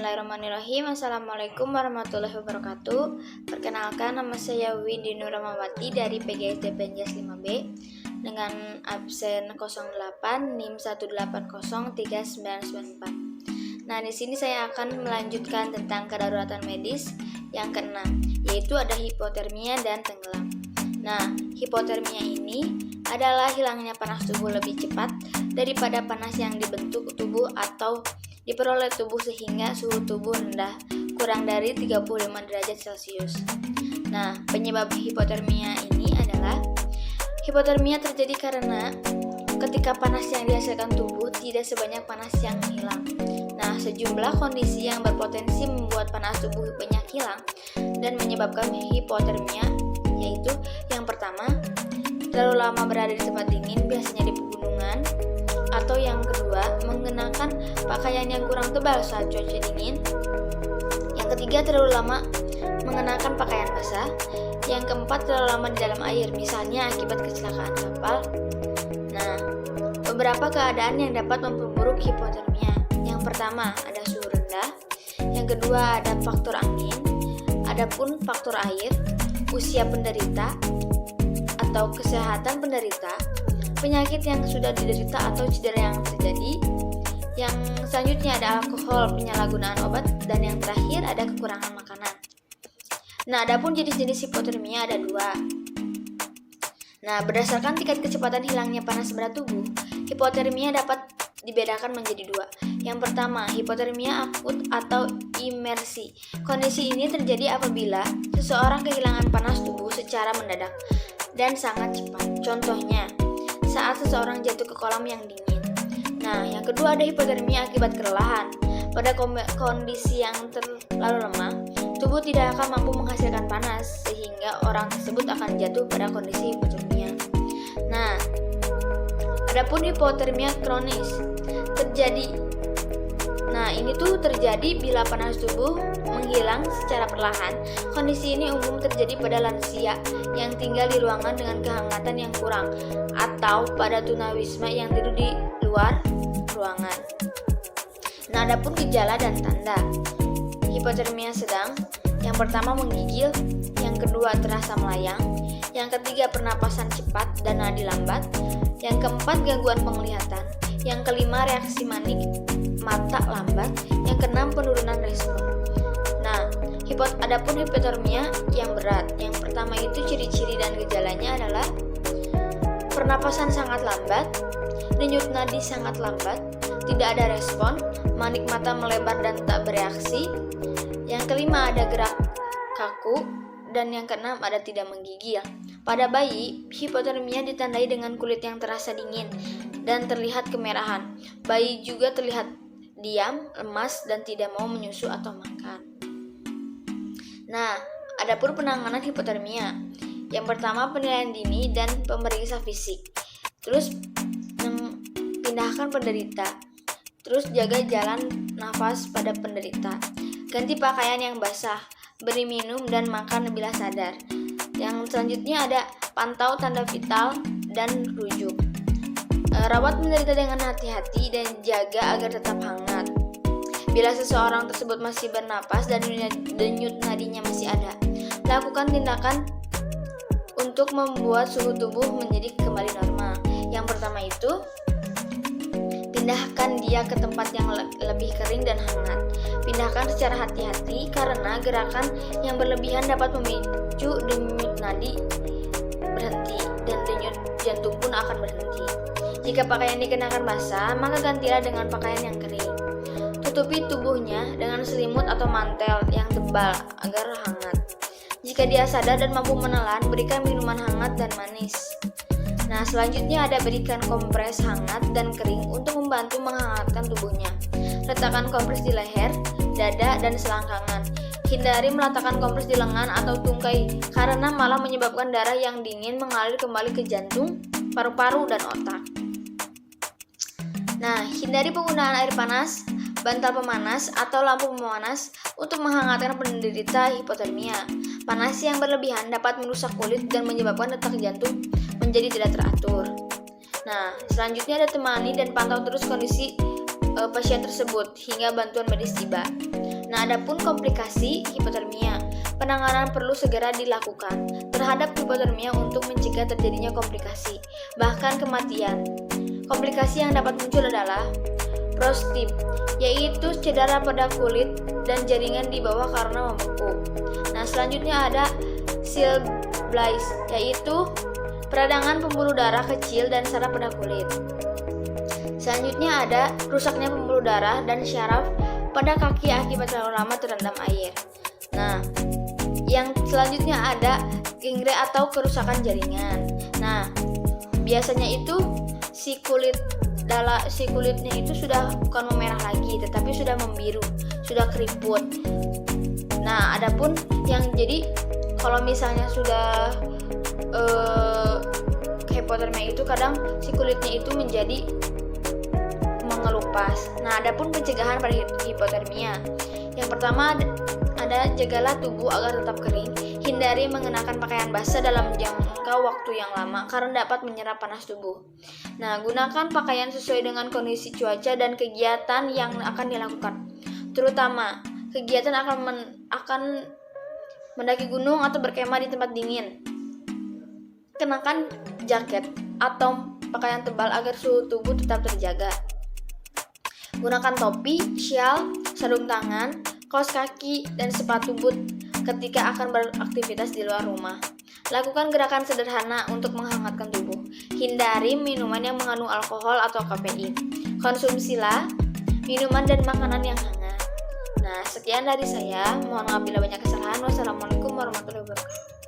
Bismillahirrahmanirrahim. Assalamualaikum warahmatullahi wabarakatuh. Perkenalkan, nama saya Windy Nuramawati dari PGSD Penjas 5B dengan absen 08 NIM 1803994. Nah, di sini saya akan melanjutkan tentang kedaruratan medis yang keenam, yaitu ada hipotermia dan tenggelam. Nah, hipotermia ini adalah hilangnya panas tubuh lebih cepat daripada panas yang dibentuk tubuh atau diperoleh tubuh sehingga suhu tubuh rendah kurang dari 35 derajat Celcius. Nah, penyebab hipotermia ini adalah hipotermia terjadi karena ketika panas yang dihasilkan tubuh tidak sebanyak panas yang hilang. Nah, sejumlah kondisi yang berpotensi membuat panas tubuh banyak hilang dan menyebabkan hipotermia, yaitu yang pertama, terlalu lama berada di tempat dingin, biasanya di pegunungan, atau yang kedua, mengenakan pakaian yang kurang tebal saat cuaca dingin. Yang ketiga, terlalu lama mengenakan pakaian basah. Yang keempat, terlalu lama di dalam air, misalnya akibat kecelakaan kapal. Nah, beberapa keadaan yang dapat memperburuk hipotermia. Yang pertama, ada suhu rendah. Yang kedua, ada faktor angin. Adapun faktor air, usia penderita atau kesehatan penderita, penyakit yang sudah diderita atau cedera yang terjadi. Yang selanjutnya ada alkohol, penyalahgunaan obat, dan yang terakhir ada kekurangan makanan. Nah, adapun jenis-jenis hipotermia ada dua. Nah, berdasarkan tingkat kecepatan hilangnya panas berat tubuh, hipotermia dapat dibedakan menjadi dua. Yang pertama, hipotermia akut atau imersi. Kondisi ini terjadi apabila seseorang kehilangan panas tubuh secara mendadak dan sangat cepat. Contohnya, saat seseorang jatuh ke kolam yang dingin. Nah, yang kedua ada hipotermia akibat kelelahan. Pada kondisi yang terlalu lemah, tubuh tidak akan mampu menghasilkan panas sehingga orang tersebut akan jatuh pada kondisi hipotermia. Nah, adapun hipotermia kronis terjadi bila panas tubuh menghilang secara perlahan. Kondisi ini umum terjadi pada lansia yang tinggal di ruangan dengan kehangatan yang kurang atau pada tunawisma yang tidur di luar ruangan. Nah, adapun gejala dan tanda hipotermia sedang, yang pertama menggigil, yang kedua terasa melayang, yang ketiga pernapasan cepat dan nadi lambat, yang keempat gangguan penglihatan, yang kelima reaksi manik, mata lambat, yang keenam penurunan respon. Nah, adapun hipotermia yang berat, yang pertama itu ciri-ciri dan gejalanya adalah pernapasan sangat lambat, denyut nadi sangat lambat, tidak ada respon, manik mata melebar dan tak bereaksi. Yang kelima ada gerak kaku, dan yang keenam ada tidak menggigil. Pada bayi, hipotermia ditandai dengan kulit yang terasa dingin dan terlihat kemerahan. Bayi juga terlihat diam, lemas, dan tidak mau menyusu atau makan. Nah, adapun penanganan hipotermia. Yang pertama, penilaian dini dan pemeriksa fisik. Terus pindahkan penderita. Terus jaga jalan nafas pada penderita. Ganti pakaian yang basah. Beri minum dan makan bila sadar. Yang selanjutnya ada pantau tanda vital dan rujuk. Rawat penderita dengan hati-hati dan jaga agar tetap hangat. Bila seseorang tersebut masih bernapas dan denyut nadinya masih ada, lakukan tindakan untuk membuat suhu tubuh menjadi kembali normal. Yang pertama itu, pindahkan dia ke tempat yang lebih kering dan hangat. Pindahkan secara hati-hati karena gerakan yang berlebihan dapat memicu denyut nadi berhenti dan denyut jantung pun akan berhenti. Jika pakaian dikenakan basah, maka gantilah dengan pakaian yang kering. Tutupi tubuhnya dengan selimut atau mantel yang tebal agar hangat. Jika dia sadar dan mampu menelan, berikan minuman hangat dan manis. Nah, selanjutnya ada berikan kompres hangat dan kering untuk membantu menghangatkan tubuhnya. Letakkan kompres di leher, dada, dan selangkangan. Hindari meletakkan kompres di lengan atau tungkai karena malah menyebabkan darah yang dingin mengalir kembali ke jantung, paru-paru, dan otak. Nah, hindari penggunaan air panas, bantal pemanas, atau lampu pemanas untuk menghangatkan penderita hipotermia. Panas yang berlebihan dapat merusak kulit dan menyebabkan detak jantung menjadi tidak teratur. Nah, selanjutnya ada temani dan pantau terus kondisi pasien tersebut hingga bantuan medis tiba. Nah, adapun komplikasi hipotermia, penanganan perlu segera dilakukan terhadap hipotermia untuk mencegah terjadinya komplikasi, bahkan kematian. Komplikasi yang dapat muncul adalah frostbite, yaitu cedera pada kulit dan jaringan di bawah karena membeku. Nah, selanjutnya ada seal blight, yaitu peradangan pembuluh darah kecil dan saraf pada kulit. Selanjutnya ada rusaknya pembuluh darah dan syaraf pada kaki akibat terlalu lama terendam air. Nah, yang selanjutnya ada gangrene atau kerusakan jaringan. Nah, biasanya itu si kulitnya itu sudah bukan memerah lagi, tetapi sudah membiru, sudah keriput. Nah, adapun yang jadi kalau misalnya sudah hipotermia itu kadang si kulitnya itu menjadi mengelupas. Nah, adapun pencegahan pada hipotermia. Yang pertama ada jagalah tubuh agar tetap kering. Hindari mengenakan pakaian basah dalam jangka waktu yang lama karena dapat menyerap panas tubuh. Nah, gunakan pakaian sesuai dengan kondisi cuaca dan kegiatan yang akan dilakukan. Terutama kegiatan akan mendaki gunung atau berkemah di tempat dingin. Kenakan jaket atau pakaian tebal agar suhu tubuh tetap terjaga. Gunakan topi, syal, sarung tangan, kaos kaki, dan sepatu boot ketika akan beraktivitas di luar rumah. Lakukan gerakan sederhana untuk menghangatkan tubuh. Hindari minuman yang mengandung alkohol atau kafein. Konsumsilah minuman dan makanan yang hangat. Nah, sekian dari saya. Mohon maaf bila banyak kesalahan. Wassalamualaikum warahmatullahi wabarakatuh.